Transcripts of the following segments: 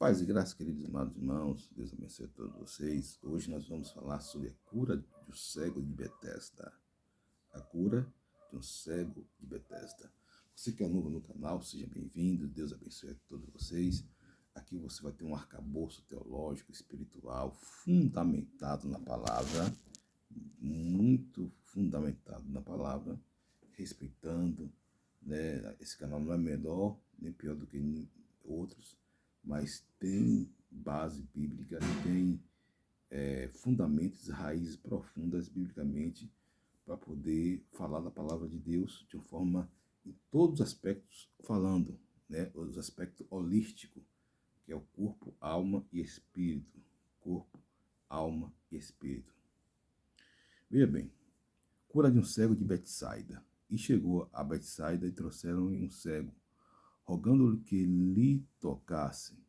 Paz e graça, queridos amados irmãos, Deus abençoe a todos vocês. Hoje nós vamos falar sobre a cura do cego de Betesda. A cura de um cego de Betesda. Você que é novo no canal, seja bem-vindo, Deus abençoe a todos vocês. Aqui você vai ter um arcabouço teológico, espiritual, fundamentado na palavra, muito fundamentado na palavra, respeitando, né? Esse canal não é menor, nem pior do que outros, mas tem base bíblica, tem fundamentos, raízes profundas biblicamente para poder falar da palavra de Deus de uma forma, em todos os aspectos, falando, né, os aspectos holísticos, que é o corpo, alma e espírito. Corpo, alma e espírito. Veja bem, cura de um cego de Betsaida. E chegou a Betsaida e trouxeram-lhe um cego, rogando-lhe que lhe tocasse,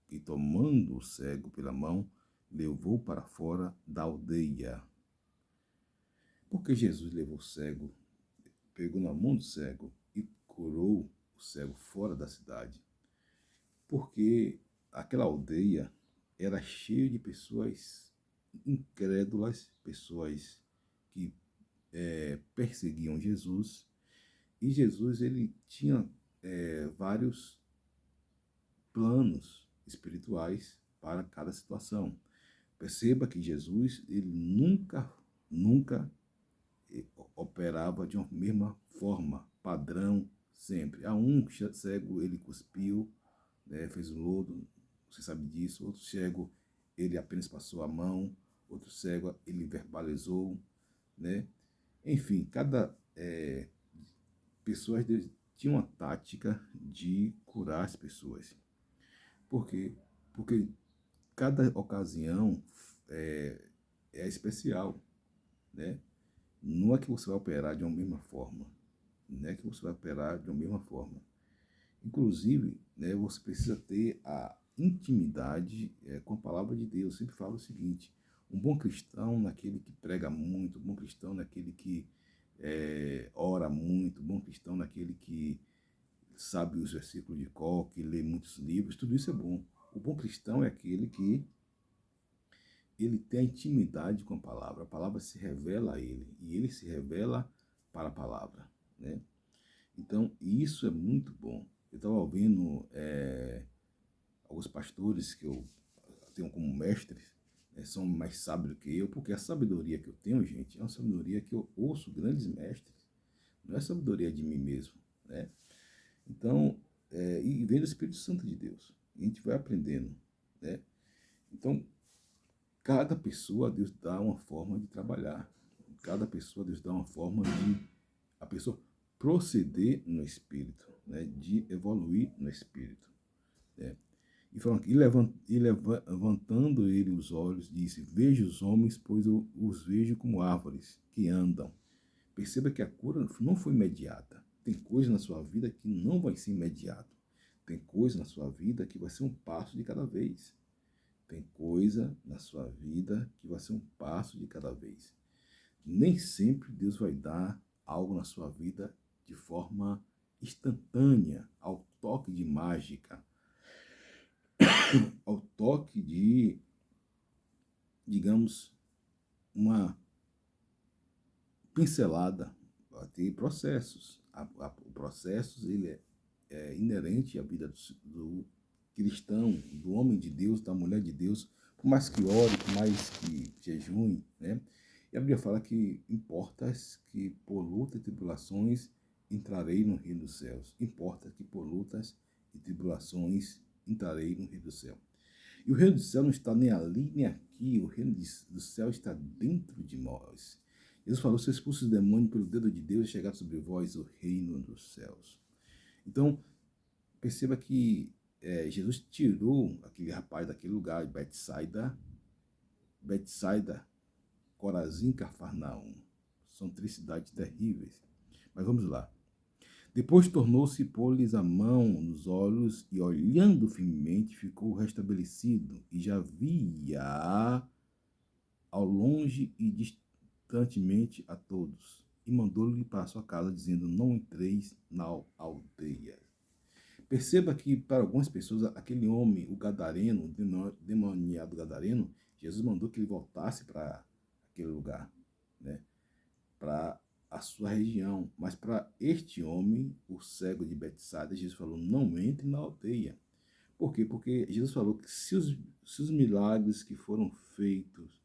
e tomando o cego pela mão, levou para fora da aldeia. Porque Jesus levou o cego, pegou na mão do cego e curou o cego fora da cidade? Porque aquela aldeia era cheia de pessoas incrédulas, pessoas que perseguiam Jesus, e Jesus ele tinha vários planos espirituais para cada situação. Perceba que Jesus ele nunca operava de uma mesma forma, padrão, sempre. A um cego ele cuspiu, né, fez o lodo, você sabe disso. Outro cego ele apenas passou a mão, outro cego ele verbalizou, né? Enfim, cada pessoa tinha uma tática de curar as pessoas. Por quê? Porque cada ocasião é especial, né? Não é que você vai operar de uma mesma forma, não é que você vai operar de uma mesma forma. Inclusive, né, você precisa ter a intimidade com a palavra de Deus. Eu sempre falo o seguinte: um bom cristão naquele que prega muito, um bom cristão naquele que ora muito, um bom cristão naquele que sabe os versículos de cor, que lê muitos livros, tudo isso é bom. O bom cristão é aquele que ele tem a intimidade com a palavra se revela a ele, e ele se revela para a palavra, né? Então, isso é muito bom. Eu estava ouvindo alguns pastores que eu tenho como mestres, são mais sábios que eu, porque a sabedoria que eu tenho, gente, é uma sabedoria que eu ouço grandes mestres, não é sabedoria de mim mesmo, né? Então, e vem do Espírito Santo de Deus. A gente vai aprendendo, né? Então, cada pessoa Deus dá uma forma de trabalhar. Cada pessoa Deus dá uma forma de a pessoa proceder no Espírito, né? De evoluir no Espírito, né? E levantando ele os olhos, disse: Vejo os homens, pois eu os vejo como árvores que andam. Perceba que a cura não foi imediata. Tem coisa na sua vida que não vai ser imediato. Tem coisa na sua vida que vai ser um passo de cada vez. Tem coisa na sua vida que vai ser um passo de cada vez. Nem sempre Deus vai dar algo na sua vida de forma instantânea, ao toque de mágica, ao toque de, digamos, uma pincelada. Vai ter processos. O processos ele é inerente à vida do cristão, do homem de Deus, da mulher de Deus, por mais que ore, por mais que jejue, né? E a Bíblia fala que importas que por lutas e tribulações entrarei no reino dos céus. Importa que por lutas e tribulações entrarei no reino do céu. E o reino do céu não está nem ali nem aqui, o reino do céu está dentro de nós. Jesus falou: se expulsa o demônio pelo dedo de Deus, chegar sobre vós o reino dos céus. Então, perceba que Jesus tirou aquele rapaz daquele lugar, de Betsaida, Corazim, Cafarnaum. São três cidades terríveis. Mas vamos lá. Depois tornou-se pôr-lhes a mão nos olhos e, olhando firmemente, ficou restabelecido e já via ao longe e distantemente a todos. E mandou-lhe para sua casa, dizendo: não entreis na aldeia. Perceba que para algumas pessoas, aquele homem, o gadareno, o demoniado gadareno, Jesus mandou que ele voltasse para aquele lugar, né? Para a sua região. Mas para este homem, o cego de Betsaida, Jesus falou, não entre na aldeia. Por quê? Porque Jesus falou que se os milagres que foram feitos,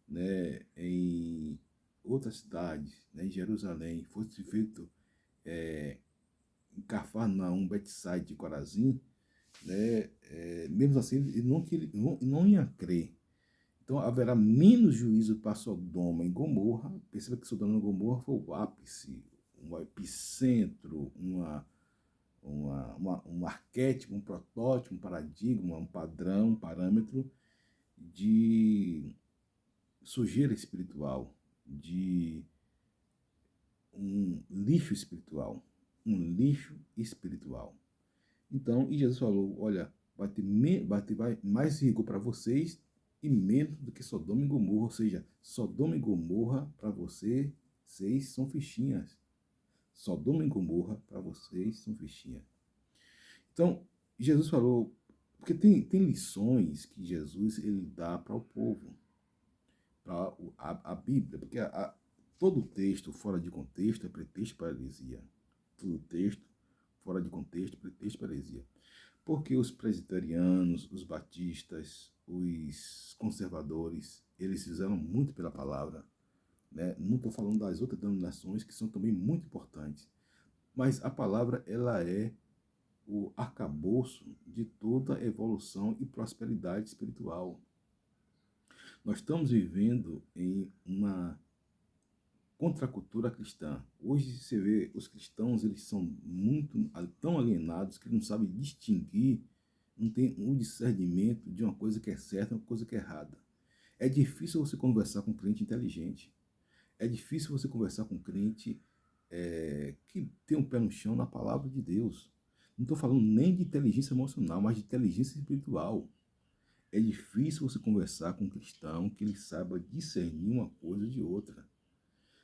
né, em outras cidades, né, em Jerusalém, fosse feito em Cafarnaum, Betsaida de Corazim, né, mesmo assim, ele não ia crer. Então, haverá menos juízo para Sodoma e Gomorra. Perceba que Sodoma e Gomorra foi o ápice, um epicentro, um arquétipo, um protótipo, um paradigma, um padrão, um parâmetro de sujeira espiritual, de um lixo espiritual. Um lixo espiritual. Então, e Jesus falou, olha, vai mais rigor para vocês e menos do que Sodoma e Gomorra. Ou seja, Sodoma e Gomorra para vocês são fichinhas. Sodoma e Gomorra para vocês são fichinhas. Então, Jesus falou, porque tem lições que Jesus ele dá para o povo, para a Bíblia, porque todo texto fora de contexto é pretexto para heresia. Todo texto fora de contexto é pretexto para heresia. Porque os presbiterianos, os batistas, os conservadores, eles fizeram muito pela palavra, né? Não estou falando das outras denominações que são também muito importantes, mas a palavra ela é o arcabouço de toda a evolução e prosperidade espiritual. Nós estamos vivendo em uma contracultura cristã. Hoje você vê os cristãos, eles são muito tão alienados que não sabem distinguir, não tem um discernimento de uma coisa que é certa e uma coisa que é errada. É difícil você conversar com um crente inteligente. É difícil você conversar com um crente que tem um pé no chão na palavra de Deus. Não estou falando nem de inteligência emocional, mas de inteligência espiritual. É difícil você conversar com um cristão que ele saiba discernir uma coisa de outra.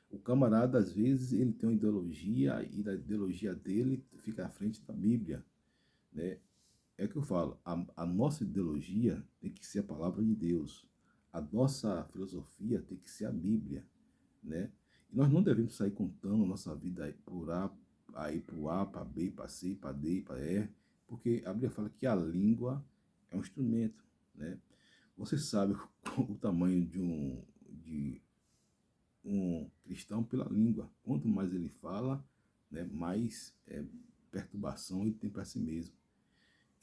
O camarada, às vezes, ele tem uma ideologia e da ideologia dele fica à frente da Bíblia, né? É o que eu falo, a nossa ideologia tem que ser a palavra de Deus. A nossa filosofia tem que ser a Bíblia, né? E nós não devemos sair contando a nossa vida aí por A, aí para A, para B, para C, para D, para E, porque a Bíblia fala que a língua é um instrumento, né? Você sabe o tamanho de um cristão pela língua. Quanto mais ele fala, né, mais perturbação ele tem para si mesmo.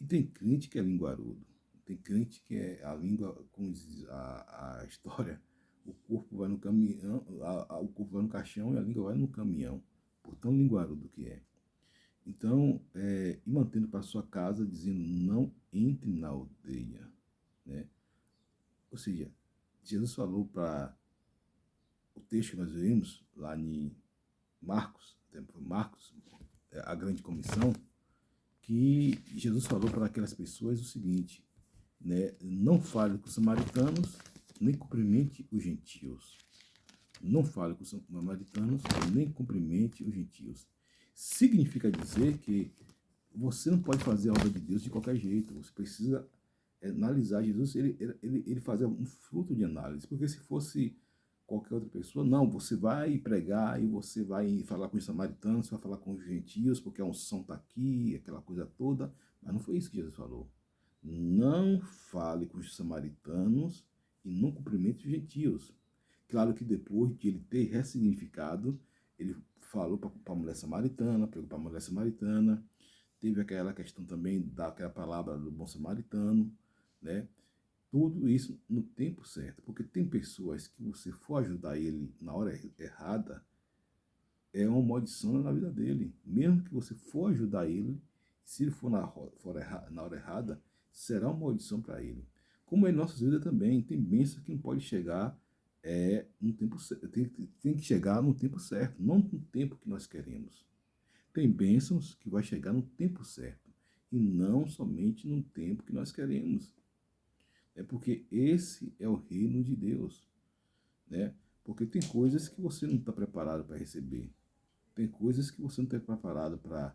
E tem crente que é linguarudo. Tem crente que é a língua, como diz a história, o corpo vai no caminhão, o corpo vai no caixão e a língua vai no caminhão, por tão linguarudo que é. Então, e mantendo para sua casa, dizendo, não entre na aldeia, né? Ou seja, Jesus falou para o texto que nós vimos lá em Marcos, a grande comissão, que Jesus falou para aquelas pessoas o seguinte, né? Não fale com os samaritanos, nem cumprimente os gentios. Não fale com os samaritanos, nem cumprimente os gentios. Significa dizer que você não pode fazer a obra de Deus de qualquer jeito. Você precisa analisar. Jesus, ele fazia um fruto de análise, porque se fosse qualquer outra pessoa, não, você vai pregar e você vai falar com os samaritanos, você vai falar com os gentios, porque a unção está aqui, aquela coisa toda, mas não foi isso que Jesus falou. Não fale com os samaritanos e não cumprimente os gentios. Claro que depois de ele ter ressignificado, ele falou para a mulher samaritana, pregou para a mulher samaritana, teve aquela questão também daquela palavra do bom samaritano, né? Tudo isso no tempo certo, porque tem pessoas que você for ajudar ele na hora errada, é uma maldição na vida dele. Mesmo que você for ajudar ele, se ele for na hora errada, será uma maldição para ele. Como é em nossas vidas também, tem bênçãos que não pode chegar no tempo certo, tem que chegar no tempo certo, não no tempo que nós queremos. Tem bênçãos que vai chegar no tempo certo, e não somente no tempo que nós queremos. É porque esse é o reino de Deus, né? Porque tem coisas que você não está preparado para receber. Tem coisas que você não está preparado para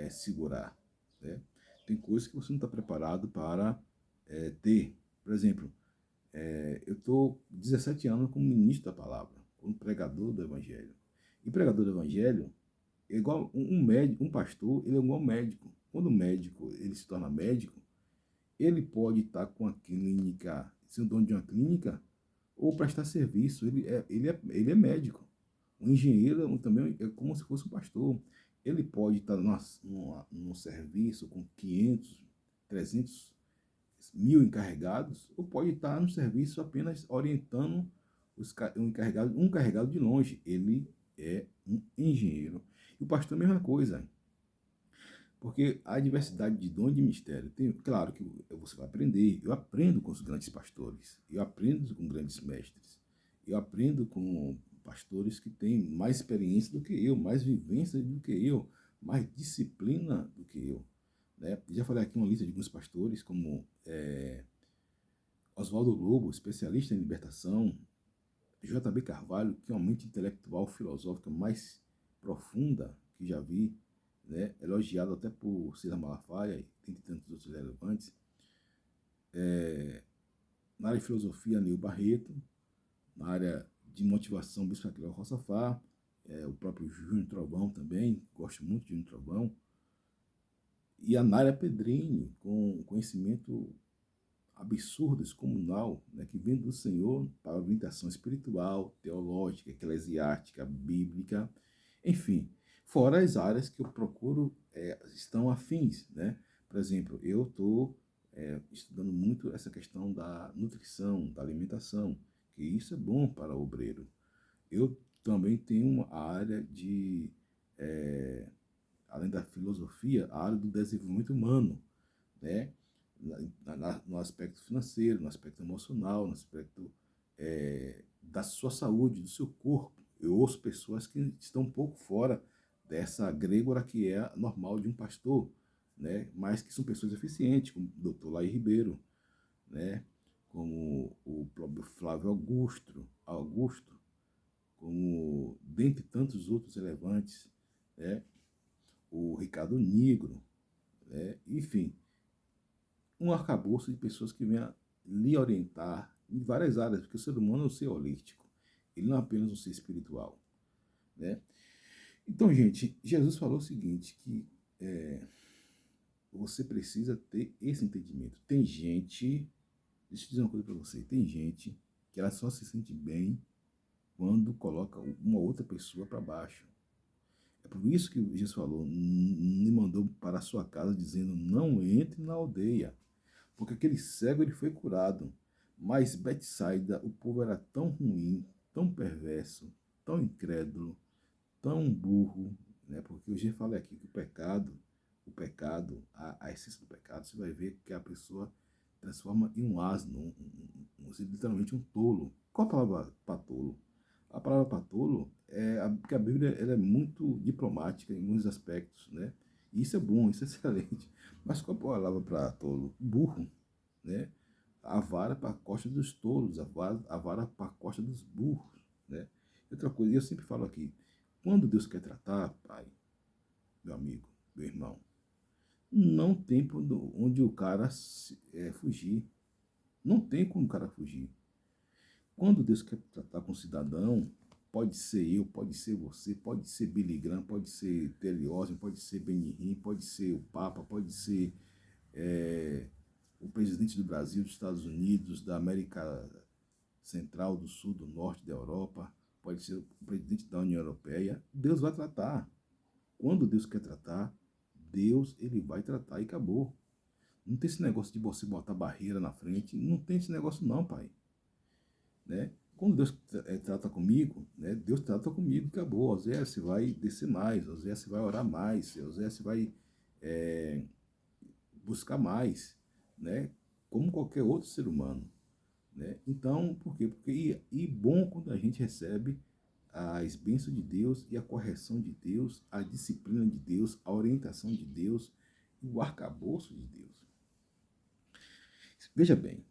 segurar. né? Tem coisas que você não está preparado para ter. Por exemplo, eu estou 17 anos como ministro da palavra, como pregador do evangelho. E pregador do evangelho é igual um médico, um pastor, ele é igual um médico. Quando o médico ele se torna médico, ele pode estar com a clínica, ser o dono de uma clínica, ou prestar serviço. Ele é médico. O engenheiro também é como se fosse um pastor. Ele pode estar num serviço com 500, 300 mil encarregados, ou pode estar no serviço apenas orientando um encarregado de longe. Ele é um engenheiro. E o pastor é a mesma coisa. Porque a diversidade de dom de mistério, claro que você vai aprender, eu aprendo com os grandes pastores, eu aprendo com grandes mestres, eu aprendo com pastores que têm mais experiência do que eu, mais vivência do que eu, mais disciplina do que eu. Né? Já falei aqui uma lista de alguns pastores, como Oswaldo Lobo, especialista em libertação, J.B. Carvalho, que é uma mente intelectual filosófica mais profunda que já vi, né? Elogiado até por César Malafaia e tem tantos outros relevantes. Na área de filosofia, Neil Barreto. Na área de motivação, Bispo Aquiles Roçafá. O próprio Júnior Trovão também, gosto muito de Júnior Trovão. E a Nária Pedrini, com conhecimento absurdo, descomunal, né, que vem do Senhor para a orientação espiritual, teológica, eclesiástica, bíblica, enfim, fora as áreas que eu procuro estão afins, né? Por exemplo, eu estou estudando muito essa questão da nutrição, da alimentação, que isso é bom para o obreiro. Eu também tenho uma área de, além da filosofia, a área do desenvolvimento humano, né? No aspecto financeiro, no aspecto emocional, no aspecto da sua saúde, do seu corpo. Eu ouço pessoas que estão um pouco fora dessa grégora que é normal de um pastor, né? Mas que são pessoas eficientes, como o Dr. Laí Ribeiro, né? Como o próprio Flávio Augusto, como dentre tantos outros relevantes, né? O Ricardo Nigro, né? Enfim, um arcabouço de pessoas que venham lhe orientar em várias áreas, porque o ser humano é um ser holístico, ele não é apenas um ser espiritual, né? Então, gente, Jesus falou o seguinte, que você precisa ter esse entendimento. Tem gente, deixa eu dizer uma coisa para você, tem gente que ela só se sente bem quando coloca uma outra pessoa para baixo. É por isso que Jesus falou, me mandou para a sua casa dizendo, não entre na aldeia. Porque aquele cego ele foi curado. Mas Betsaida, o povo era tão ruim, tão perverso, tão incrédulo, tão burro, né? Porque hoje eu falei aqui que a essência do pecado, você vai ver que a pessoa transforma em um asno, literalmente um tolo. Qual a palavra para tolo? A palavra para tolo porque a Bíblia ela é muito diplomática em muitos aspectos, né? E isso é bom, isso é excelente. Mas qual a palavra para tolo? Burro, né? A vara para a costa dos tolos, a vara para a costa dos burros, né? Outra coisa, eu sempre falo aqui, quando Deus quer tratar, pai, meu amigo, meu irmão, não tem onde o cara fugir. Não tem como o cara fugir. Quando Deus quer tratar com o cidadão, pode ser eu, pode ser você, pode ser Billy Graham, pode ser Terry Osmond, pode ser Benny pode ser o Papa, pode ser o presidente do Brasil, dos Estados Unidos, da América Central, do Sul, do Norte, da Europa, pode ser o presidente da União Europeia. Deus vai tratar. Quando Deus quer tratar, Deus ele vai tratar e acabou. Não tem esse negócio de você botar barreira na frente. Não tem esse negócio não, pai. Né? Quando Deus trata comigo, né? Deus trata comigo e acabou. Oséias vai descer mais, Oséias vai orar mais, Oséias vai buscar mais, né? Como qualquer outro ser humano. Né? Então, por quê? Porque bom quando a gente recebe as bênçãos de Deus e a correção de Deus, a disciplina de Deus, a orientação de Deus e o arcabouço de Deus. Veja bem,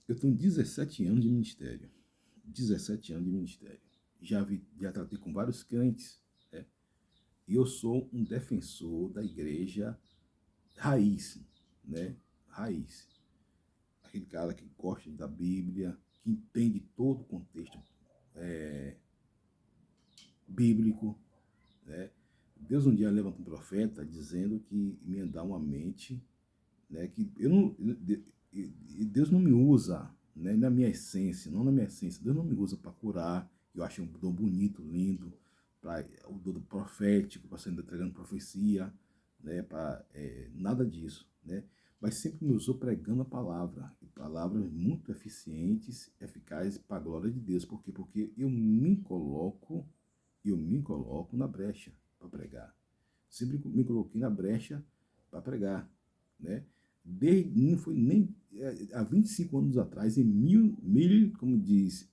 eu tenho 17 anos de ministério. 17 anos de ministério. Já tratei com vários crentes. Né? E eu sou um defensor da igreja raiz, né? Raiz. Aquele cara que gosta da Bíblia, que entende todo o contexto bíblico, né? Deus um dia levanta um profeta dizendo que me dá uma mente, né? Que eu não, Deus não me usa, né, na minha essência, não na minha essência. Deus não me usa para curar. Eu acho um dom bonito, lindo, para o dom profético, para ser entregando profecia, né? Para nada disso, né? Mas sempre me usou pregando a palavra, e palavras muito eficientes, eficazes para a glória de Deus. Por quê? Porque eu me coloco na brecha para pregar. Sempre me coloquei na brecha para pregar, né? Não foi nem há 25 anos atrás, como diz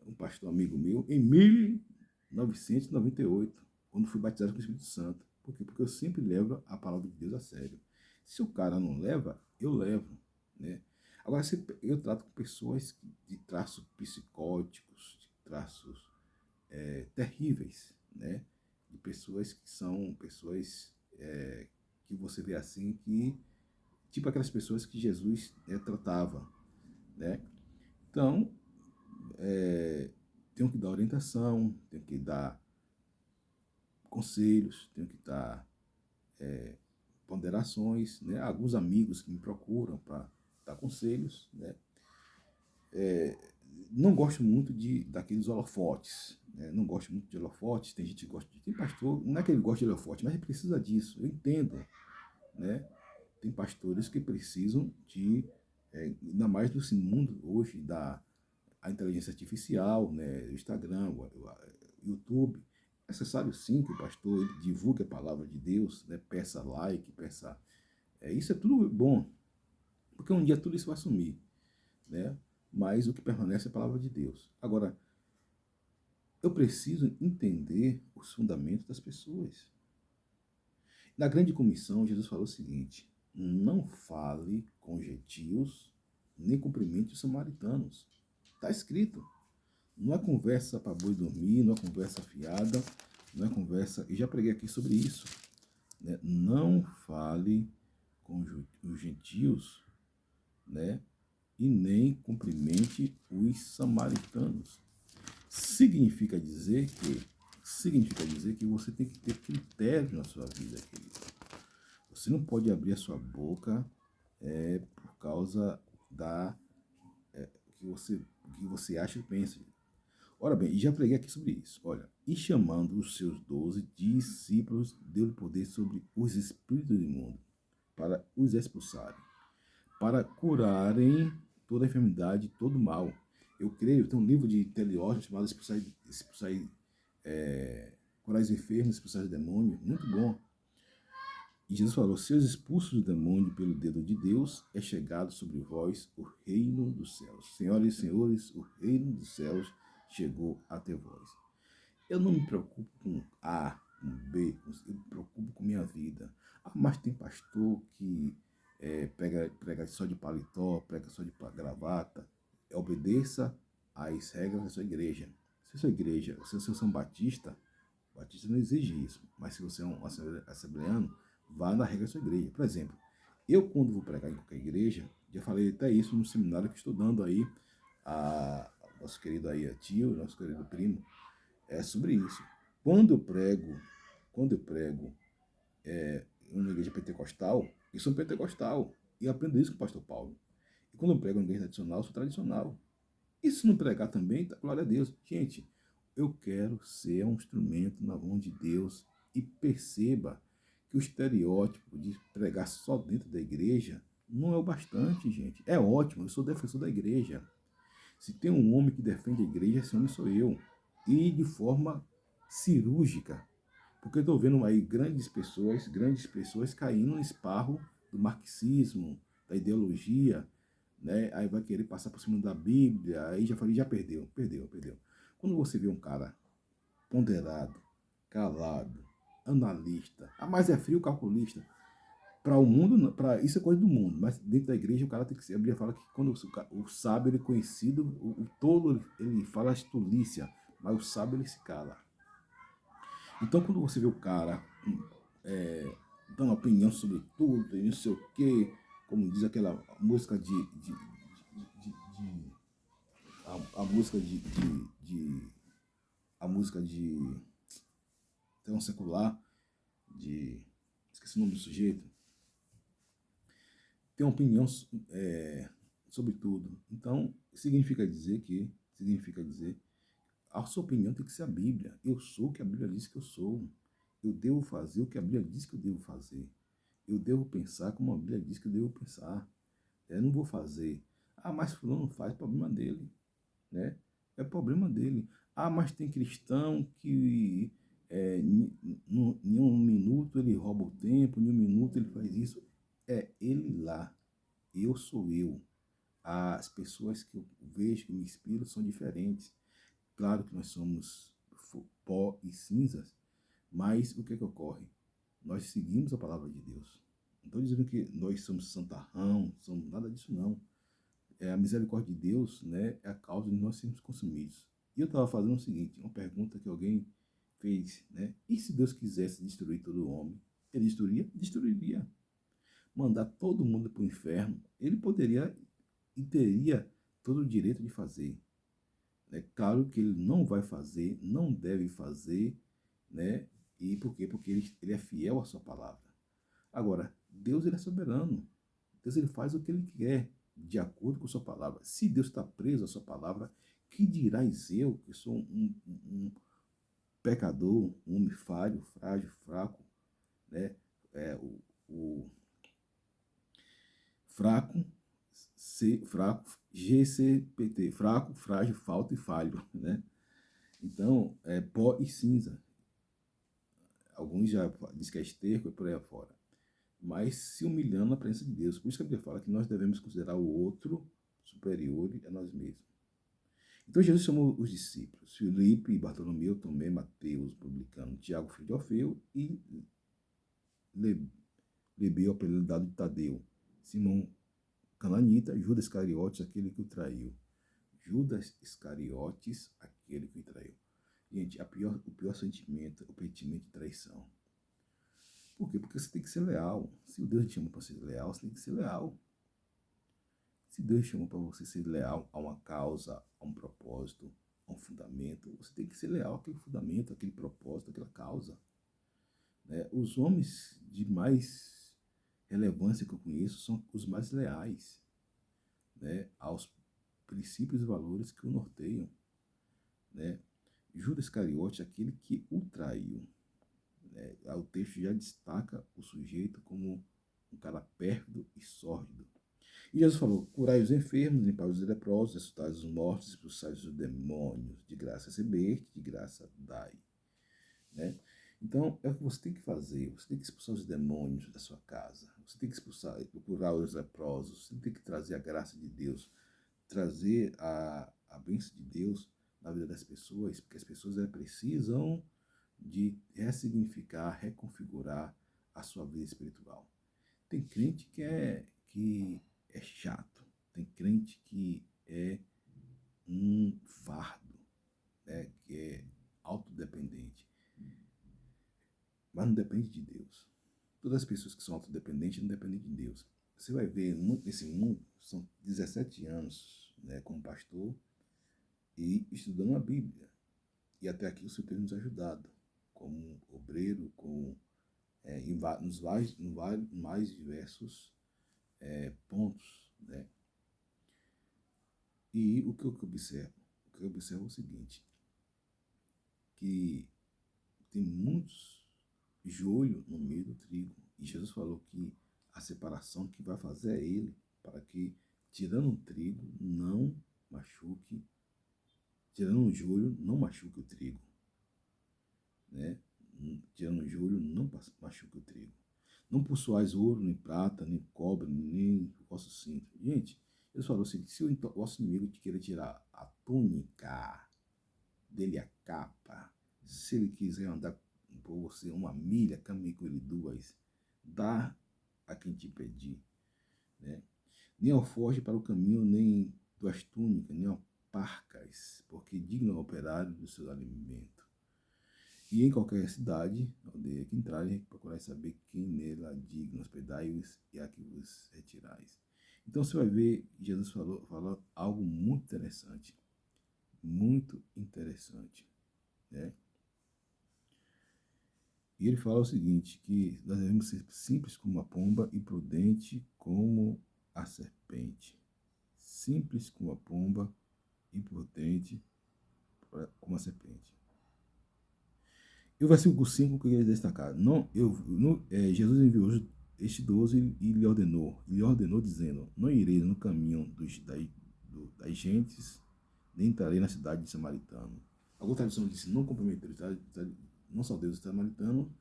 um pastor amigo meu, em 1998, quando fui batizado com o Espírito Santo. Por quê? Porque eu sempre levo a palavra de Deus a sério. Se o cara não leva, eu levo, né? Agora, eu trato com pessoas de traços psicóticos, de traços terríveis, né? De pessoas que são pessoas que você vê assim, que tipo aquelas pessoas que Jesus tratava, né? Então, tenho que dar orientação, tenho que dar conselhos, tenho que dar ponderações, né? Alguns amigos que me procuram para dar conselhos, né? Não gosto muito daqueles holofotes, né? Não gosto muito de holofotes. Tem gente que gosta tem pastor, não é que ele gosta de holofote, mas ele precisa disso, eu entendo, né? Tem pastores que precisam de, ainda mais desse mundo hoje a inteligência artificial, né? O Instagram, o YouTube. É necessário sim que o pastor ele divulgue a palavra de Deus, né? Peça like, peça. Isso é tudo bom, porque um dia tudo isso vai sumir, né? Mas o que permanece é a palavra de Deus. Agora, eu preciso entender os fundamentos das pessoas. Na grande comissão, Jesus falou o seguinte: não fale com gentios, nem cumprimente os samaritanos. Está escrito. Não é conversa para boi dormir, não é conversa fiada, não é conversa. E já preguei aqui sobre isso, né? Não fale com os gentios, né? E nem cumprimente os samaritanos. Significa dizer que você tem que ter critério na sua vida, querido. Você não pode abrir a sua boca por causa da que você acha e pensa. Ora bem, e já preguei aqui sobre isso. Olha, e chamando os seus 12 discípulos, deu-lhe poder sobre os espíritos do mundo, para os expulsarem, para curarem toda enfermidade, todo mal. Eu creio, tem um livro de Teleógenes chamado Curar os Enfermos, Expulsar os Demônios, muito bom. E Jesus falou: se os expulsos do demônio pelo dedo de Deus, é chegado sobre vós o reino dos céus. Senhoras e senhores, o reino dos céus chegou até vós. Eu não me preocupo com A, com B, eu me preocupo com minha vida. Mas tem pastor que prega só de paletó, prega só de gravata. Obedeça às regras da sua igreja. Se a sua igreja, se você é um batista não exige isso. Mas se você é um assembleano, vá na regra da sua igreja. Por exemplo, eu quando vou pregar em qualquer igreja, já falei até isso no seminário que estou dando aí, nosso querido aí tio, nosso querido primo, é sobre isso. Quando eu prego em uma igreja pentecostal, eu sou um pentecostal. E eu aprendo isso com o pastor Paulo. E quando eu prego em uma igreja tradicional, eu sou tradicional. E se não pregar também, tá, glória a Deus. Gente, eu quero ser um instrumento na mão de Deus. E perceba que o estereótipo de pregar só dentro da igreja não é o bastante, gente. É ótimo, eu sou defensor da igreja. Se tem um homem que defende a igreja, esse homem sou eu. E de forma cirúrgica. Porque eu estou vendo aí grandes pessoas caindo no esparro do marxismo, da ideologia, né? Aí vai querer passar por cima da Bíblia, aí já falei, já perdeu. Quando você vê um cara ponderado, calado, analista, mais é frio calculista, para o mundo, isso é coisa do mundo, mas dentro da igreja o cara tem que ser. A Bíblia fala que quando o sábio ele é conhecido, o tolo ele fala astolícia, mas o sábio ele se cala. Então quando você vê o cara dando opinião sobre tudo, e não sei o quê, como diz aquela música a música a música de tem um secular de esqueci o nome do sujeito, tem uma opinião sobre tudo. Então significa dizer a sua opinião tem que ser a Bíblia. Eu sou o que a Bíblia diz que eu sou. Eu devo fazer o que a Bíblia diz que eu devo fazer. Eu devo pensar como a Bíblia diz que eu devo pensar. Eu não vou fazer. Ah, mas fulano faz, problema dele, né? É problema dele. Ah, mas tem cristão que em um minuto ele rouba o tempo, em um minuto ele faz isso. É ele lá. Eu sou eu. As pessoas que eu vejo, que me inspiram, são diferentes. Claro que nós somos pó e cinzas, mas o que é que ocorre? Nós seguimos a palavra de Deus. Não estou dizendo que nós somos santarrão, somos nada disso não. A misericórdia de Deus, né, é a causa de nós sermos consumidos. E eu estava fazendo o seguinte, uma pergunta que alguém fez, né? E se Deus quisesse destruir todo homem, ele destruiria? Destruiria. Mandar todo mundo para o inferno, ele poderia e teria todo o direito de fazer. É claro que ele não vai fazer, não deve fazer, né? E por quê? Porque ele é fiel à sua palavra. Agora, Deus ele é soberano. Deus ele faz o que ele quer, de acordo com a sua palavra. Se Deus está preso à sua palavra, que dirás eu, que sou um pecador, um homem falho, frágil, fraco, né? O fraco, fraco, GCPT, fraco, frágil, falto e falho, né? Então, é pó e cinza. Alguns já dizem que é esterco e por aí afora. Mas se humilhando na presença de Deus. Por isso que a Bíblia fala que nós devemos considerar o outro superior a nós mesmos. Então Jesus chamou os discípulos, Filipe, Bartolomeu, Tomé, Mateus, publicano, Tiago, filho de Alfeu, e Lebeu, apelidado de Tadeu, Simão Cananita, Judas Iscariotes, aquele que o traiu. Judas Iscariotes, aquele que o traiu. Gente, o pior sentimento é o sentimento de traição. Por quê? Porque você tem que ser leal. Se Deus te chamou para ser leal, você tem que ser leal. Se Deus chamou para você ser leal a uma causa, a um propósito, a um fundamento, você tem que ser leal àquele fundamento, àquele propósito, àquela causa. Né? Os homens de mais relevância que eu conheço são os mais leais, né? Aos princípios e valores que o norteiam. Né? Judas Iscariote, aquele que o traiu. Né? O texto já destaca o sujeito como um cara pérfido e sórdido. E Jesus falou, curai os enfermos, limpai os leprosos, ressuscitai os mortos, expulsai os demônios, de graça recebeste, de graça dai. Né? Então, é o que você tem que fazer, você tem que expulsar os demônios da sua casa, você tem que expulsar, curar os leprosos, você tem que trazer a graça de Deus, trazer a bênção de Deus na vida das pessoas, porque as pessoas precisam de ressignificar, reconfigurar a sua vida espiritual. Tem crente que é chato, tem crente que é um fardo, né, que é autodependente, mas não depende de Deus. Todas as pessoas que são autodependentes não dependem de Deus. Você vai ver nesse mundo, são 17 anos, né, como pastor e estudando a Bíblia. E até aqui o Senhor tem nos ajudado, como obreiro, nos mais diversos pontos. Né? E o que eu observo? O que eu observo é o seguinte, que tem muitos joio no meio do trigo. E Jesus falou que a separação que vai fazer é ele, para que, tirando o trigo, não machuque, tirando o joio, não machuque o trigo. Né? Tirando o joio, não machuque o trigo. Não possuais ouro, nem prata, nem cobre, nem o vosso cinto. Gente, Jesus falou assim, se o vosso inimigo te queira tirar a túnica, dele a capa, se ele quiser andar por você uma milha, caminhe com ele 2, dá a quem te pedir. Né? Nem alforje para o caminho, nem 2 túnicas, nem parcas, porque digno é o operário do seu alimento. E em qualquer cidade, aldeia que entrarem, procurai saber quem nela digno hospedai-vos e a que vos retirais. Então você vai ver, Jesus falou algo muito interessante, né? E ele fala o seguinte, que nós devemos ser simples como a pomba e prudente como a serpente. Simples como a pomba e prudente como a serpente. E o versículo 5 que eu queria destacar. Jesus enviou este 12 e lhe ordenou dizendo, não irei no caminho das gentes, nem entrarei na cidade de Samaritano. Alguma tradução diz, não comprometerei, não só Deus samaritano,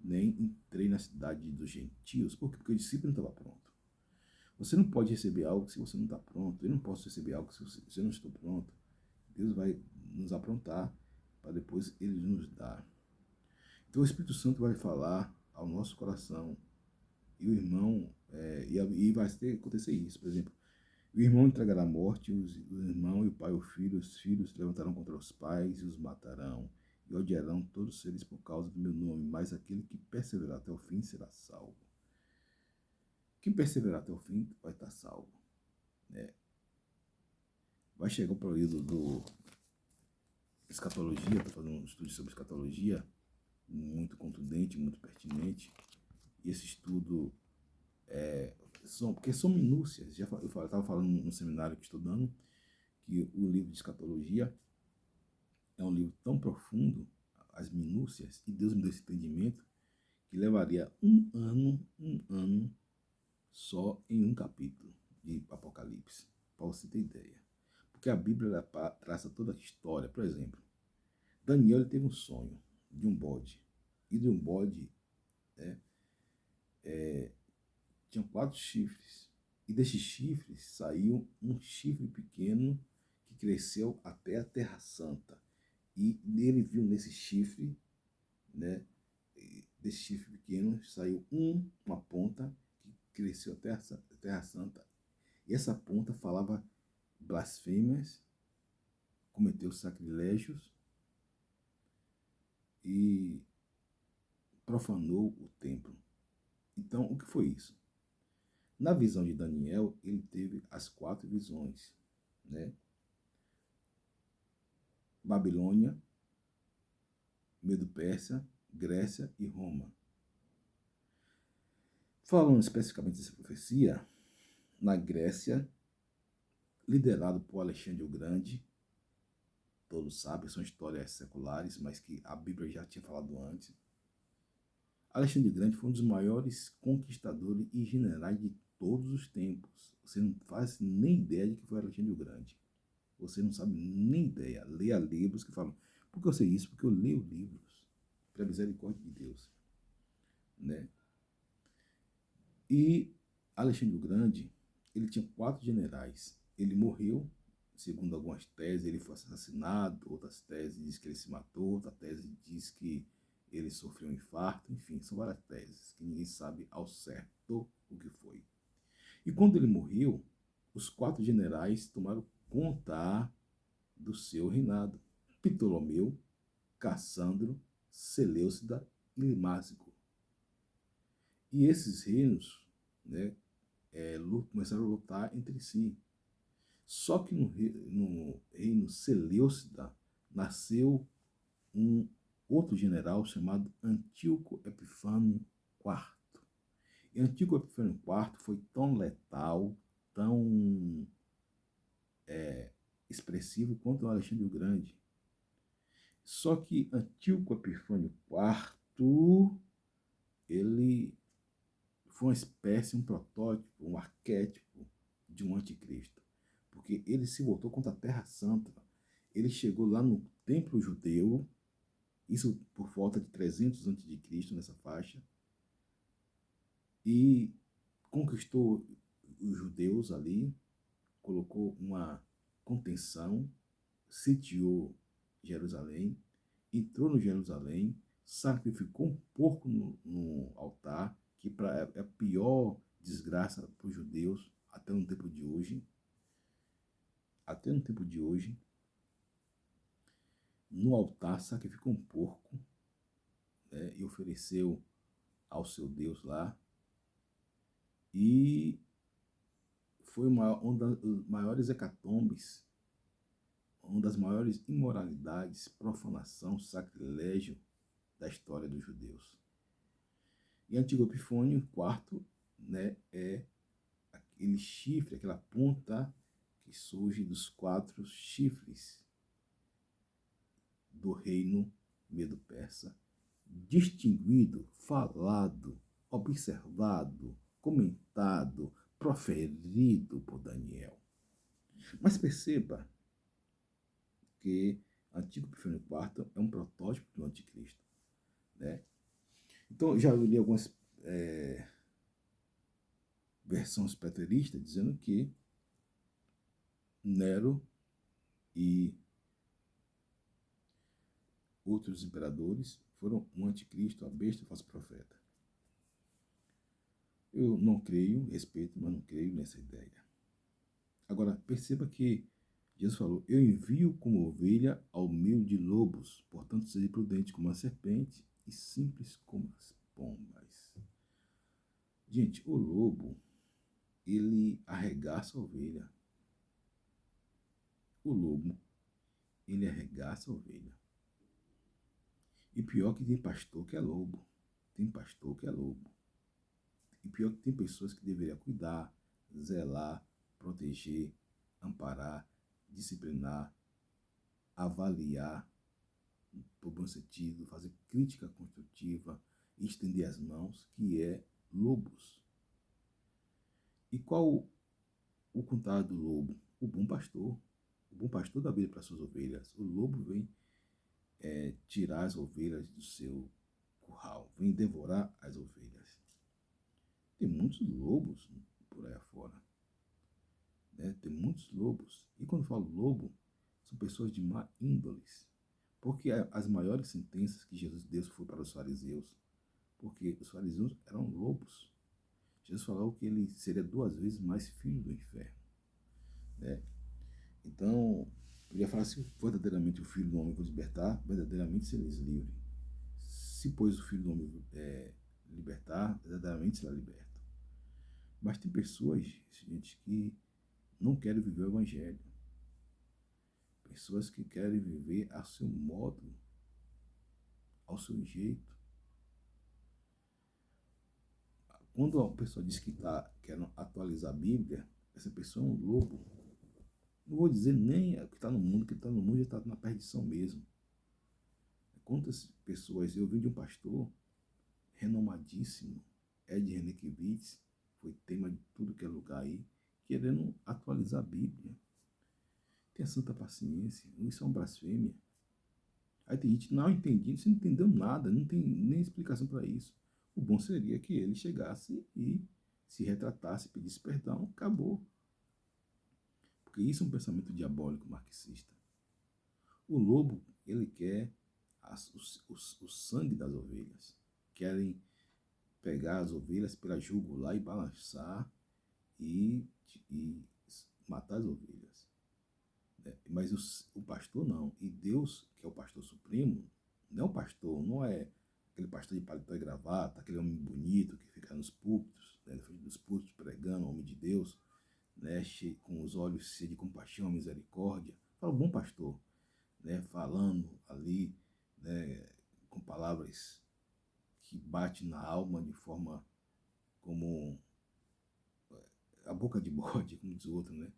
nem entrei na cidade dos gentios. Por quê? Porque o discípulo não estava pronto. Você não pode receber algo se você não está pronto. Eu não posso receber algo se eu não estou pronto. Deus vai nos aprontar para depois Ele nos dar. Então o Espírito Santo vai falar ao nosso coração e o irmão, e vai acontecer isso, por exemplo, o irmão entregará a morte, o irmão e o pai, o filho, os filhos se levantarão contra os pais e os matarão, e odiarão todos os seres por causa do meu nome, mas aquele que perseverar até o fim será salvo. Quem perseverar até o fim vai estar salvo, né? Vai chegar o período do escatologia, estou fazendo um estudo sobre escatologia, muito contundente, muito pertinente. E esse estudo porque são minúcias. Eu estava falando no seminário que estou dando que o livro de escatologia é um livro tão profundo, as minúcias, e Deus me deu esse entendimento, que levaria um ano só em um capítulo de Apocalipse, para você ter ideia. Porque a Bíblia traça toda a história. Por exemplo, Daniel ele teve um sonho de um bode, e de um bode, né, tinha 4 chifres. E desses chifres saiu um chifre pequeno que cresceu até a Terra Santa. E ele viu nesse chifre, né, desse chifre pequeno, saiu uma ponta que cresceu até a Terra Santa. E essa ponta falava blasfêmias, cometeu sacrilégios e profanou o templo. Então, o que foi isso? Na visão de Daniel, ele teve as 4 visões, né? Babilônia, Medo-Pérsia, Grécia e Roma. Falando especificamente dessa profecia, na Grécia, liderado por Alexandre o Grande, todos sabem, são histórias seculares, mas que a Bíblia já tinha falado antes. Alexandre o Grande foi um dos maiores conquistadores e generais de todos os tempos. Você não faz nem ideia de que foi Alexandre o Grande. Você não sabe nem ideia. Leia livros que falam. Por que eu sei isso? Porque eu leio livros. Pela misericórdia de Deus, né? E Alexandre o Grande, ele tinha 4 generais. Ele morreu, segundo algumas teses, ele foi assassinado. Outras teses diz que ele se matou. Outra tese diz que ele sofreu um infarto. Enfim, são várias teses que ninguém sabe ao certo o que foi. E quando ele morreu, os 4 generais tomaram conta do seu reinado. Ptolomeu, Cassandro, Seleucida e Limásico. E esses reinos, né, começaram a lutar entre si. Só que no reino Seleucida nasceu um outro general chamado Antíoco Epifânio IV. E Antíoco Epifânio IV foi tão letal, tão expressivo quanto o Alexandre o Grande. Só que Antíoco Epifânio IV, ele foi uma espécie, um protótipo, um arquétipo de um anticristo. Porque ele se voltou contra a Terra Santa. Ele chegou lá no templo judeu, isso por volta de 300 a.C., nessa faixa, e conquistou os judeus ali, colocou uma contenção, sitiou Jerusalém, entrou no Jerusalém, sacrificou um porco no altar, que é a pior desgraça para os judeus até no tempo de hoje. Até no tempo de hoje, no altar sacrificou um porco, né, e ofereceu ao seu Deus lá. E foi uma das maiores hecatombes, uma das maiores imoralidades, profanação, sacrilégio da história dos judeus. E Antíoco Epifânio IV, né, é aquele chifre, aquela ponta que surge dos 4 chifres do reino Medo-Persa, distinguido, falado, observado, comentado, proferido por Daniel. Mas perceba que Antíoco Epifânio IV é um protótipo do anticristo, né? Então, já li algumas versões preteristas dizendo que Nero e outros imperadores foram um anticristo, a besta e o falso profeta. Eu não creio, respeito, mas não creio nessa ideia. Agora, perceba que Jesus falou, eu envio como ovelha ao meio de lobos, portanto, seja prudente como a serpente e simples como as pombas. Gente, o lobo, ele arregaça a ovelha. O lobo, ele arregaça a ovelha. E pior que tem pastor que é lobo. Tem pastor que é lobo. E pior que tem pessoas que deveriam cuidar, zelar, proteger, amparar, disciplinar, avaliar, por bom sentido, fazer crítica construtiva, estender as mãos, que é lobos. E qual o contrário do lobo? O bom pastor. O bom pastor dá vida para suas ovelhas. O lobo vem tirar as ovelhas do seu curral, vem devorar as ovelhas. Tem muitos lobos por aí afora. Né? Tem muitos lobos. E quando eu falo lobo, são pessoas de má índoles. Porque as maiores sentenças que Jesus deu foi para os fariseus. Porque os fariseus eram lobos. Jesus falou que ele seria 2 vezes mais filho do inferno. Né? Então, podia falar, se verdadeiramente o Filho do Homem vos libertar, verdadeiramente sereis livre. Se, pois, o Filho do Homem libertar, verdadeiramente será liberto. Mas tem pessoas, gente, que não querem viver o Evangelho. Pessoas que querem viver a seu modo, ao seu jeito. Quando a pessoa diz que quer atualizar a Bíblia, essa pessoa é um lobo. Não vou dizer nem o que está no mundo, que está no mundo já está na perdição mesmo. Quantas pessoas, eu vi de um pastor renomadíssimo, Ed Renekiewicz, foi tema de tudo que é lugar aí, querendo atualizar a Bíblia. Tenha santa paciência, isso é uma blasfêmia. Aí tem gente, não entendi, você não entendeu nada, não tem nem explicação para isso. O bom seria que ele chegasse e se retratasse, pedisse perdão, acabou. Porque isso é um pensamento diabólico marxista. O lobo, ele quer o sangue das ovelhas. Querem pegar as ovelhas pela jugular e balançar e matar as ovelhas. Mas o pastor não. E Deus, que é o pastor supremo, não é o pastor, não é aquele pastor de paletó e gravata, aquele homem bonito que fica nos púlpitos, né, na frente dos púlpitos pregando, homem de Deus, né, com os olhos cheios de compaixão, misericórdia. Fala o bom pastor, né, falando ali, né, com palavras que batem na alma de forma como a boca de bode, como diz o outro, né?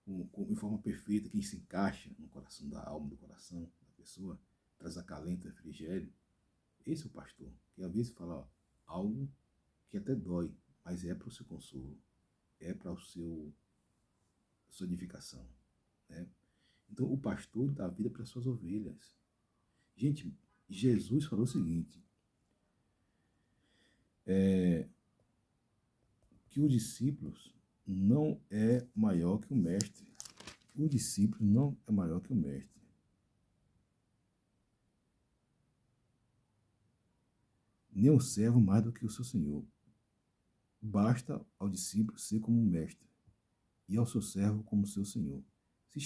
Em forma perfeita, que se encaixa no coração da alma, do coração da pessoa, traz acalento, refrigério. Esse é o pastor, que às vezes fala algo que até dói, mas é para o seu consolo, é para a sua edificação. Né? Então, o pastor dá vida para as suas ovelhas. Gente, Jesus falou o seguinte, que os discípulos não é maior que o mestre. O discípulo não é maior que o mestre. Nem o servo mais do que o seu senhor. Basta ao discípulo ser como mestre, e ao seu servo como seu senhor. Se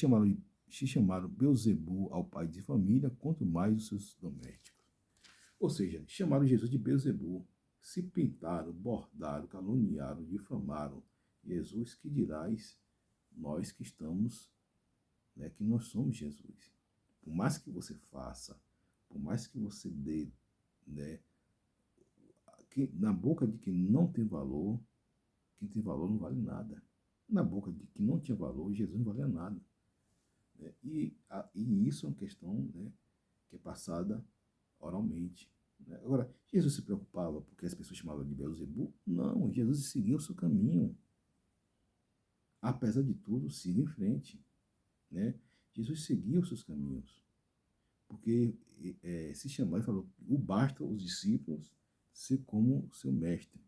chamaram Beelzebul ao pai de família, quanto mais os seus domésticos. Ou seja, chamaram Jesus de Beelzebul, se pintaram, bordaram, caluniaram, difamaram. Jesus, que dirás, nós que estamos, né, que nós somos Jesus. Por mais que você faça, por mais que você dê, né, que, na boca de quem não tem valor, quem tem valor não vale nada. Na boca de quem não tinha valor, Jesus não valia nada. Né? E isso é uma questão, né, que é passada oralmente. Né? Agora, Jesus se preocupava porque as pessoas chamavam de Beelzebul? Não, Jesus seguia o seu caminho. Apesar de tudo, siga em frente. Né? Jesus seguia os seus caminhos. Porque se chamou e falou, o basta os discípulos ser como seu mestre.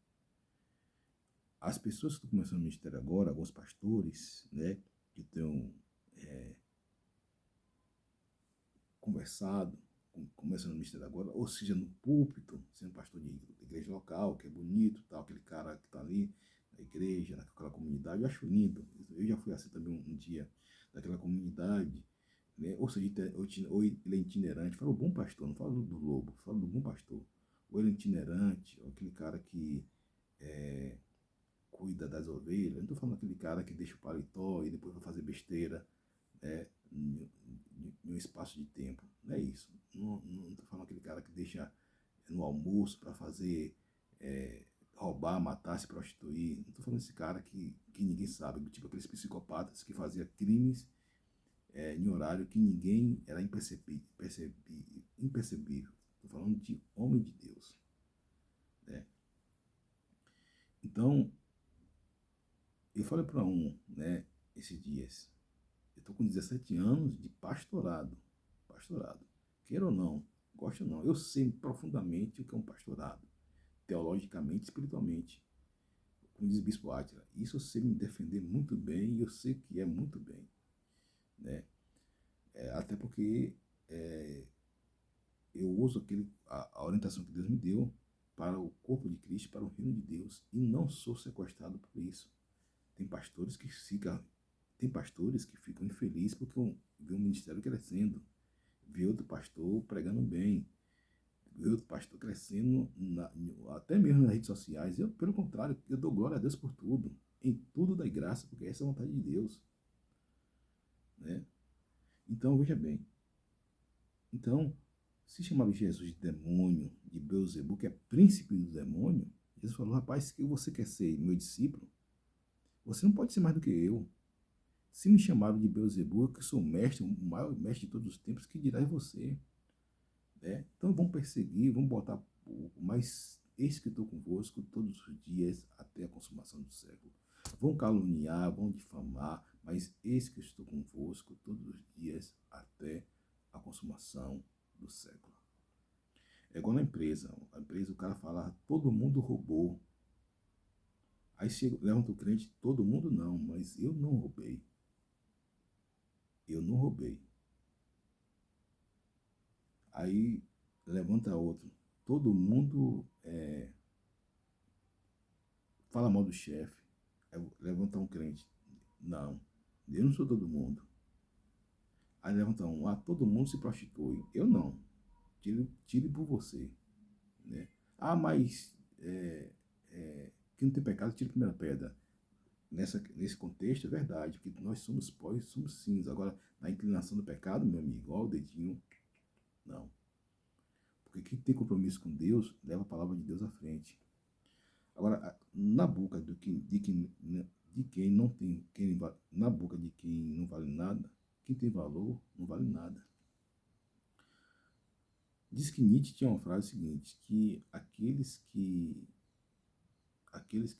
As pessoas que estão começando o ministério agora, alguns pastores, né, que estão conversado, começando o ministério agora, ou seja, no púlpito, sendo pastor de igreja local, que é bonito, tal, aquele cara que está ali na igreja, naquela comunidade, eu acho lindo. Eu já fui assim também um dia, daquela comunidade, né? Ou seja, ou ele é itinerante, fala o bom pastor, não fala do lobo, fala do bom pastor. Ou ele é itinerante, ou aquele cara que cuida das ovelhas, não estou falando aquele cara que deixa o paletó e depois vai fazer besteira, né, em um espaço de tempo. Não é isso. Não estou falando aquele cara que deixa no almoço para fazer, roubar, matar, se prostituir. Não estou falando desse cara que ninguém sabe, tipo aqueles psicopatas que faziam crimes em horário que ninguém era impercebível. Estou falando de homem de Deus. Né? Então, eu falei para né, esses dias, eu estou com 17 anos de pastorado. Pastorado. Queira ou não, gosto ou não, eu sei profundamente o que é um pastorado. Teologicamente, espiritualmente. Como diz o Bispo Átila, isso eu sei me defender muito bem e eu sei que é muito bem. Né? Até porque eu uso a orientação que Deus me deu para o corpo de Cristo, para o reino de Deus, e não sou sequestrado por isso. Tem pastores que ficam infelizes porque vê um ministério crescendo, vê outro pastor pregando bem, vê outro pastor crescendo, até mesmo nas redes sociais. Eu, pelo contrário, eu dou glória a Deus por tudo, em tudo dai graça, porque essa é a vontade de Deus. Né? Então, veja bem. Então, se chamava Jesus de demônio, de Beelzebul, que é príncipe do demônio, Jesus falou, rapaz, se você quer ser meu discípulo, você não pode ser mais do que eu. Se me chamaram de Beelzebul, que sou o mestre, o maior mestre de todos os tempos, que dirá você? Né? Então vão perseguir, vão botar, mas eis que estou convosco todos os dias até a consumação do século. Vão caluniar, vão difamar, mas eis que estou convosco todos os dias até a consumação do século. É igual na empresa. A empresa, o cara fala, todo mundo roubou. Aí chega, levanta o crente, todo mundo não, mas eu não roubei. Eu não roubei. Aí levanta outro. Todo mundo fala mal do chefe. Levanta um crente. Não, eu não sou todo mundo. Aí levanta todo mundo se prostitui. Eu não. Tire por você. Né? Mas quem não tem pecado, tira a primeira pedra. Nesse contexto, é verdade, que nós somos pó e somos cinza. Agora, na inclinação do pecado, meu amigo, ó, o dedinho, não. Porque quem tem compromisso com Deus, leva a palavra de Deus à frente. Agora, na boca de quem não tem, na boca de quem não vale nada, quem tem valor não vale nada. Diz que Nietzsche tinha uma frase seguinte, que aqueles que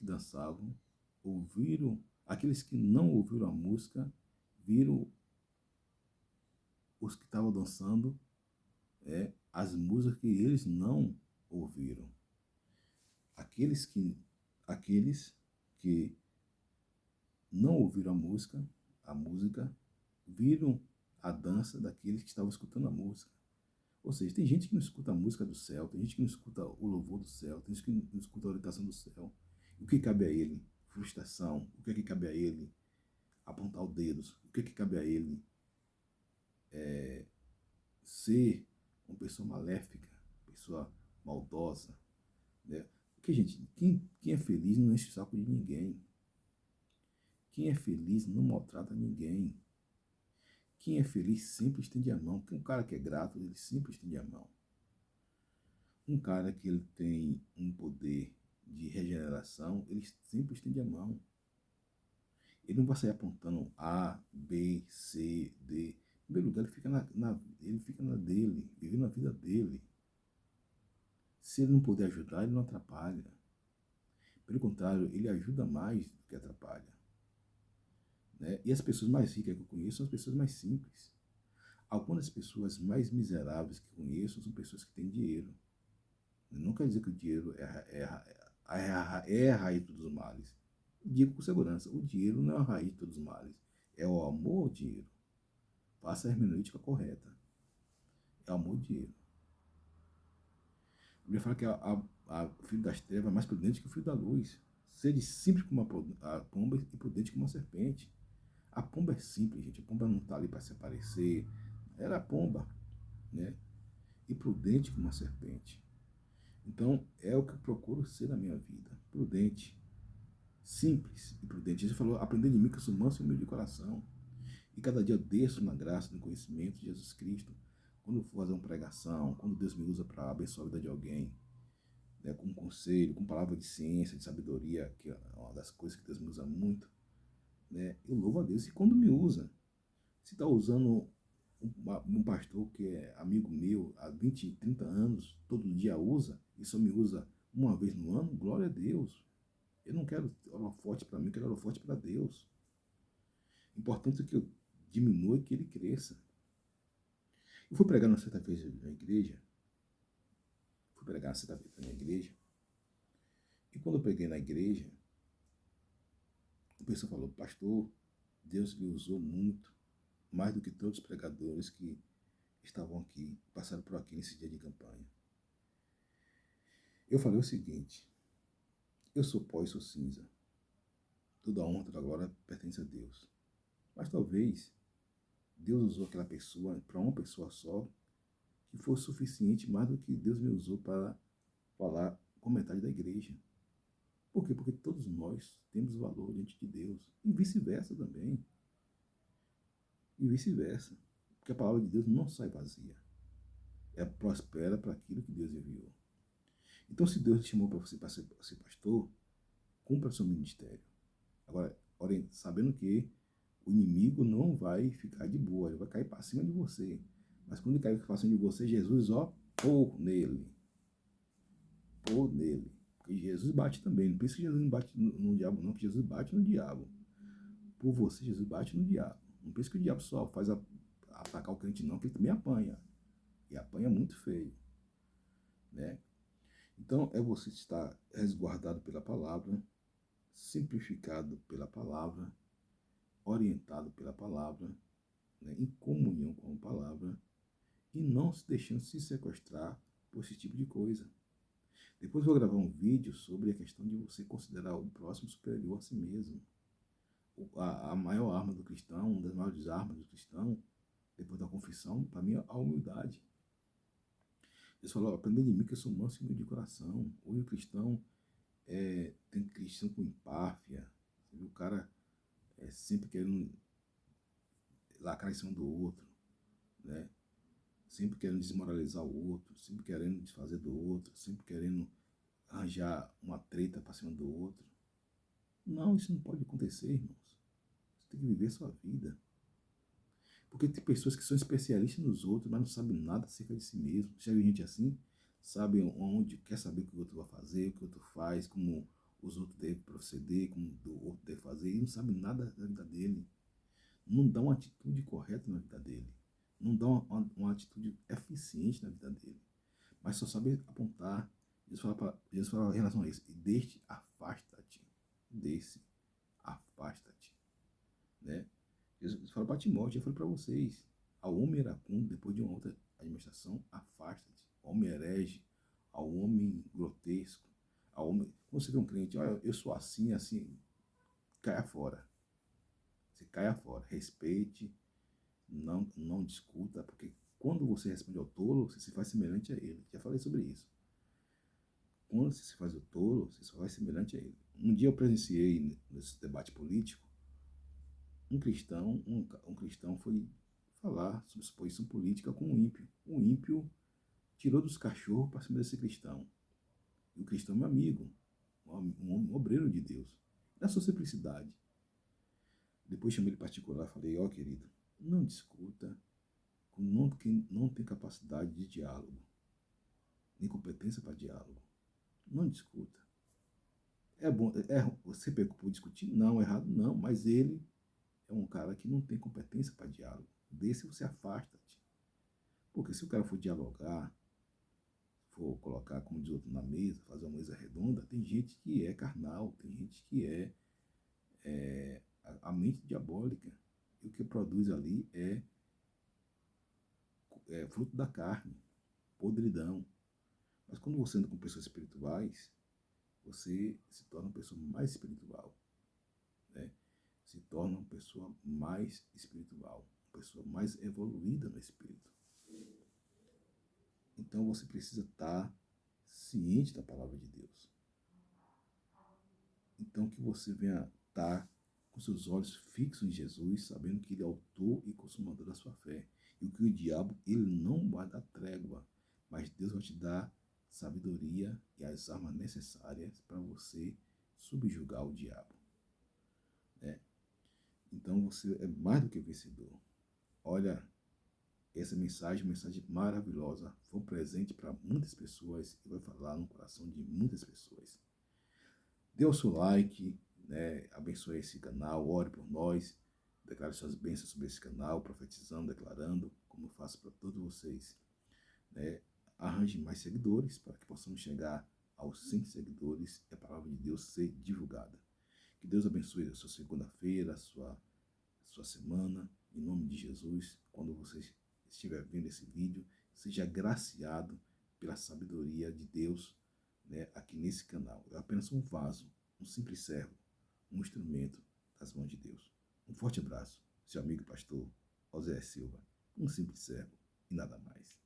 dançavam ouviram, aqueles que não ouviram a música, viram os que estavam dançando as músicas que eles não ouviram. Aqueles que não ouviram a música, viram a dança daqueles que estavam escutando a música. Ou seja, tem gente que não escuta a música do céu, tem gente que não escuta o louvor do céu, tem gente que não escuta a orientação do céu. O que cabe a ele? Frustração. O que é que cabe a ele? Apontar os dedos. O que é que cabe a ele? Ser uma pessoa maléfica, pessoa maldosa, né? Porque, gente, quem é feliz não enche o saco de ninguém. Quem é feliz não maltrata ninguém. Quem é feliz sempre estende a mão. Porque um cara que é grato, ele sempre estende a mão. Um cara que ele tem um poder de regeneração, ele sempre estende a mão. Ele não vai sair apontando A, B, C, D. Em primeiro lugar, ele fica na dele, vivendo a vida dele. Se ele não puder ajudar, ele não atrapalha. Pelo contrário, ele ajuda mais do que atrapalha. Né? E as pessoas mais ricas que eu conheço são as pessoas mais simples. Algumas pessoas mais miseráveis que eu conheço são pessoas que têm dinheiro. Não quer dizer que o dinheiro é a raiz de todos os males. Digo com segurança, o dinheiro não é a raiz de todos os males. É o amor ao dinheiro. Faça a hermenêutica correta. É o amor ao dinheiro. A Bíblia fala que o filho das trevas é mais prudente que o filho da luz. Sede simples como a pomba e prudente como a serpente. A pomba é simples, gente. A pomba não está ali para se aparecer. Era a pomba, né? E prudente como a serpente. Então, é o que eu procuro ser na minha vida. Prudente. Simples e prudente. Jesus falou, aprender de mim que eu sou manso e humilde de coração. E cada dia eu desço na graça, no conhecimento de Jesus Cristo. Quando eu for fazer uma pregação, quando Deus me usa para abençoar a vida de alguém, né, com conselho, com palavra de ciência, de sabedoria, que é uma das coisas que Deus me usa muito, né, eu louvo a Deus. E quando me usa, se está usando um pastor que é amigo meu há 20, 30 anos, todo dia usa, e só me usa uma vez no ano, glória a Deus. Eu não quero holofote para mim, eu quero holofote para Deus. Importante é que eu diminua e que ele cresça. Eu fui pregar uma certa vez na igreja, e quando eu preguei na igreja, o pessoal falou, pastor, Deus lhe usou muito, mais do que todos os pregadores que estavam aqui, passaram por aqui nesse dia de campanha. Eu falei o seguinte, eu sou pó e sou cinza. Toda a honra, toda a glória pertence a Deus. Mas talvez Deus usou aquela pessoa, para uma pessoa só, que foi suficiente mais do que Deus me usou para falar com metade da igreja. Por quê? Porque todos nós temos valor diante de Deus. E vice-versa também. E vice-versa. Porque a palavra de Deus não sai vazia. É prospera para aquilo que Deus enviou. Então, se Deus te chamou para você para ser pastor, cumpra seu ministério. Agora, sabendo que o inimigo não vai ficar de boa, ele vai cair para cima de você. Mas quando ele cair para cima de você, Jesus, pô nele. Pô nele. Porque Jesus bate também. Não pensa que Jesus não bate no diabo, não, que Jesus bate no diabo. Por você, Jesus bate no diabo. Não pensa que o diabo só faz atacar o crente, não, que ele também apanha. E apanha muito feio. Né? Então, é você estar resguardado pela palavra, simplificado pela palavra, orientado pela palavra, né, em comunhão com a palavra, e não se deixando se sequestrar por esse tipo de coisa. Depois eu vou gravar um vídeo sobre a questão de você considerar o próximo superior a si mesmo. A maior arma do cristão, uma das maiores armas do cristão, depois da confissão, para mim é a humildade. Deus falou, aprenda de mim que eu sou manso e humilde de coração. Hoje o cristão tem cristão com empáfia. O cara sempre querendo lacrar em cima do outro, né? Sempre querendo desmoralizar o outro, sempre querendo desfazer do outro, sempre querendo arranjar uma treta para cima do outro. Não, isso não pode acontecer, irmãos. Você tem que viver a sua vida. Porque tem pessoas que são especialistas nos outros, mas não sabem nada acerca de si mesmo. Já viu gente assim? Sabe onde, quer saber o que o outro vai fazer, o que o outro faz, como os outros devem proceder, como o outro deve fazer, e não sabe nada da vida dele. Não dá uma atitude correta na vida dele. Não dá uma atitude eficiente na vida dele. Mas só sabe apontar. Jesus fala em relação a isso. E deste, afasta-te. Desse, afasta-te. Né? Jesus fala para Timóteo, eu falei para vocês. Ao homem iracundo, depois de uma outra administração, afasta-te. Ao homem herege, ao homem grotesco, ao homem... Quando você vê um crente, olha, eu sou assim, assim, caia fora. Você caia fora. Respeite, não discuta, porque quando você responde ao tolo, você se faz semelhante a ele. Já falei sobre isso. quando você se faz o tolo, você só vai semelhante a ele. Um dia eu presenciei nesse debate político, um cristão foi falar sobre sua posição política com um ímpio. O ímpio tirou dos cachorros para cima desse cristão. E o cristão é meu amigo, um obreiro de Deus. Na sua simplicidade. Depois chamei ele particular, falei, ó querido, não discuta com quem não tem capacidade de diálogo, nem competência para diálogo. Não discuta. É bom, você pecou por discutir? Não, errado não, mas ele é um cara que não tem competência para diálogo. Desse você afasta-te. Porque se o cara for dialogar, for colocar, como diz outro, na mesa, fazer uma mesa redonda, tem gente que é carnal, tem gente que é a mente diabólica. E o que produz ali é fruto da carne, podridão. Mas quando você anda com pessoas espirituais, você se torna uma pessoa mais espiritual, né? Se torna uma pessoa mais espiritual, uma pessoa mais evoluída no espírito. Então você precisa estar ciente da palavra de Deus. Então que você venha estar com seus olhos fixos em Jesus, sabendo que ele é autor e consumador da sua fé. E que o diabo, ele não vai dar trégua, mas Deus vai te dar sabedoria e as armas necessárias para você subjugar o diabo, né? Então você é mais do que vencedor. Olha, essa mensagem maravilhosa, foi um presente para muitas pessoas e vai falar no coração de muitas pessoas. Dê o seu like, né? Abençoe esse canal, ore por nós, declare suas bênçãos sobre esse canal, profetizando, declarando, como eu faço para todos vocês, né? Arranje mais seguidores para que possamos chegar aos 100 seguidores e a palavra de Deus ser divulgada. Que Deus abençoe a sua segunda-feira, a sua semana, em nome de Jesus. Quando você estiver vendo esse vídeo, seja agraciado pela sabedoria de Deus, né, aqui nesse canal. Eu apenas um vaso, um simples servo, um instrumento das mãos de Deus. Um forte abraço, seu amigo pastor José Silva, um simples servo e nada mais.